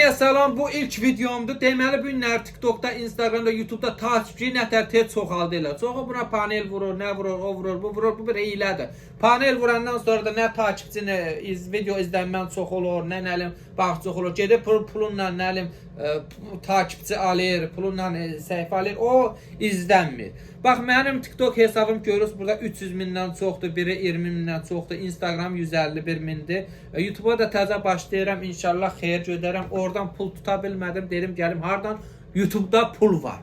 Hamıya salam, bu ilk videomdur. Deməli bu günlər TikTokda, Instagramda, YouTube'da takipçi nətər tez çoxaldı elə. Çoxu buna panel vurur, nə vurur, o vurur, bu vurur, bu bir hiylədir. Panel vurandan sonra da nə takipçi, video izlənmən çox olur, nə nəlim bax çox olur. Gedib pulunla nəlim takipçi alır, pulunla səhifə alır, o izlənmir. Bax mənim TikTok hesabım görürsünüz burada 300 mindən çoxdur, biri 20 mindən çoxdur, Instagram 151 mindir. YouTube'a da təzə başlayıram, inşallah xeyir gödərəm. Oradan pul tuta bilmədim, dedim gəlim hardan? YouTube'da pul var.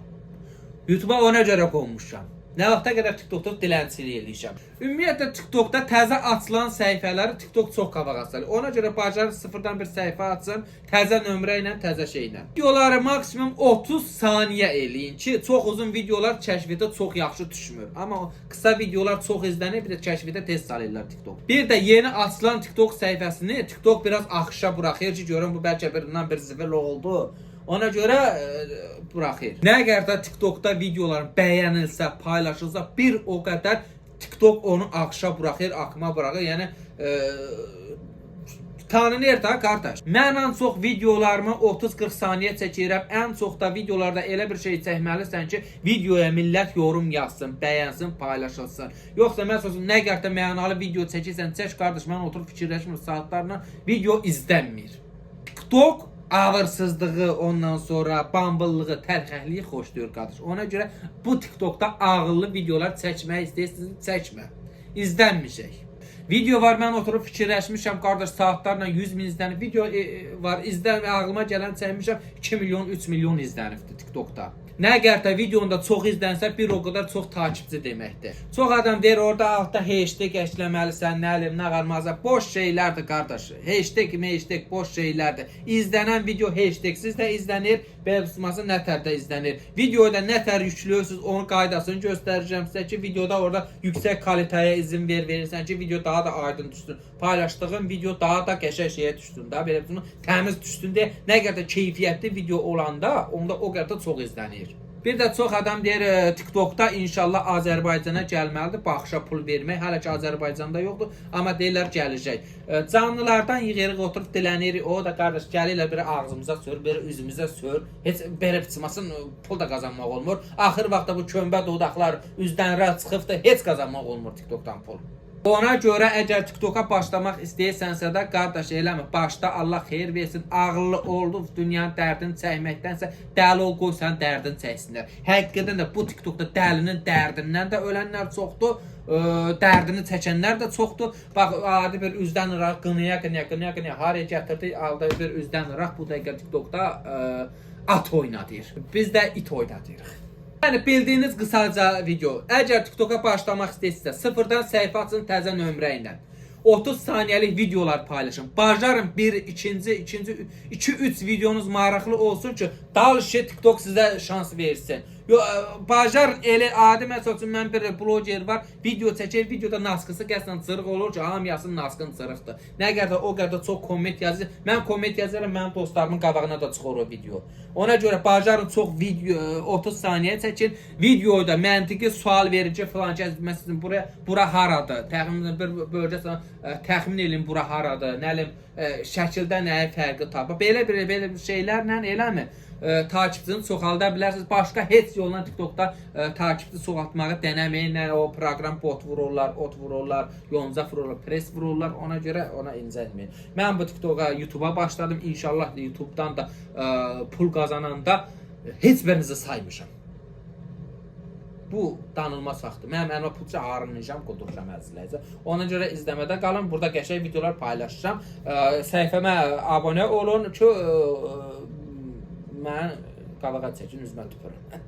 YouTube'a ona görə qoymuşam. Nə vaxta qədər TikTokda dilənçilik eləyəcəm. Ümumiyyətlə TikTokda təzə açılan səhifələri TikTok çox qabağa salır. Ona görə bacarın sıfırdan bir səhifə açın, təzə nömrə ilə, təzə şeylə. Videoları maksimum 30 saniyə eləyin ki, çox uzun videolar kəşfiyyata çox yaxşı düşmür. Amma qısa videolar çox izlənir, bir də kəşfiyyata tez salırlar TikTok. Bir də yeni açılan TikTok səhifəsini TikTok biraz axışa buraxır ki, görün bu bəlkə bir zibil oldu. Ona görə buraxır. Nə qədər də TikTokda videoların bəyənilsə, paylaşılsa, bir o qədər TikTok onu axışa buraxır, akma buraxır. Yəni tanınır da qardaş. Mən ən çox videolarımı 30-40 saniyə çəkirəm. Ən çox da videolarda elə bir şey çəkməlisən ki, videoya millət yorum yazsın, bəyənsin, paylaşılsın. Yoxsa məsələn nə qədər də mənalı video çəkirsən, çək qardaş, mən oturub fikirləşmir saatlarla video izlənmir. TikTok ağırsızlığı, ondan sonra bambıllığı, tərxəhliyi xoşlayır qardaş. Ona görə bu TikTokda ağıllı videolar çəkmək istəyirsiniz, çəkmə. İzlənməyəcək. Video var, mən oturub fikirləşmişəm qardaş, saatlarla 100 min izlənib. Video var, ağlıma gələn çəkmişəm, 2 milyon, 3 milyon izlənibdir TikTokda. Nə qədər də videonda çox izlənsə, bir o qədər çox takipçi deməkdir. Çox adam deyir, orada altda hashtag ekləməlisən, nəlim, nə qarmazsa. Boş şeylərdir qardaş. Hashtag, boş şeylərdir. İzlənən video hashtagsız da izlənir, bəzisi nətər də izlənir. Videoda nətər yüklüyorsunuz, onun qaydasını göstərəcəm sizə ki, videoda orada yüksək kalitəyə izin verirsən ki, video daha da aydın düşsün. Paylaşdığın video daha da qəşəng şeyə düşsün da, belə təmiz düşsün deyə, nə qədər keyfiyyətli video olanda, onda o qədər də çox izlənir. Bir də çox adam deyir, TikTokda inşallah Azərbaycana gəlməlidir, baxışa pul vermək. Hələ ki Azərbaycanda yoxdur, amma deyirlər gələcək. Canlılardan yığırıq, oturub dilənirik, o da qardaş gəlirlər, biri ağzımıza sür, biri üzümüzə sür. Heç belə biçməsin, pul da qazanmaq olmur. Axır vaxtda bu kömbə dodaqlar üzdən rəh çıxıb da heç qazanmaq olmur TikTokdan pul. Ona görə əgər TikToka başlamaq istəyirsənsə də qardaş eləmə, başda Allah xeyir versin, ağıllı oldu, dünyanın dərdini çəkməkdənsə dəli ol, qoy sən dərdini çəksinlər. Həqiqətən də bu TikTokda dəlinin dərdindən də ölənlər çoxdur, dərdini çəkənlər də çoxdur. Bax, adi bir üzdən ıraq, qınıya, haraya gətirdi, aldı bir üzdən ıraq, bu dəqiqə TikTokda at oynadır. Biz də it oynadırıq. Yəni bildiyiniz qısaca video. Əgər TikToka başlamaq istəyirsinizsə, sıfırdan səhifə açın təzə nömrə ilə. 30 saniyəlik videolar paylaşın. Bacarın 2-3 videonuz maraqlı olsun ki, dalışa TikTok sizə şans versin. Bacarın elə adi məsəl üçün mən bir bloger var, video çəkir, videoda naskısı qəsdən cırıq olur ki, hamıyasının naskın cırıqdır. Nə qədər o qədər çox komment yazır. Mən komment yazıram, mənim dostlarımın qabağına da çıxır o video. Ona görə bacarın çox video 30 saniyə çəkin. Videoda məntiqi sual verici falan ki, məsələn bura haradır? Təxminən bir bölgə təxmin edin bura haradır? Nəlim şəkildə nəyə fərqi tapır? Belə şeylərlə eləmi? Takipçini çoxalda bilərsiniz. Başqa heç yolla TikTokda takipçi çoxaltmağı denəməyin. O proqram bot vururlar, ot vururlar, yonca vururlar, pres vururlar. Ona görə ona incəlməyin. Mən bu TikToka, YouTube'a başladım. İnşallah YouTube'dan da pul qazananda heç birinizi saymışam. Bu danılmaz vaxtı. Mənim əlimə pulça ağrınlayacağım, quduracağım əzizləyəcəm. Ona görə izləmədə qalın. Burada qəşəng videolar paylaşacağım. Səhifəmə abunə olun ki, mən qabağa çəkin, üzmə tüpürüm.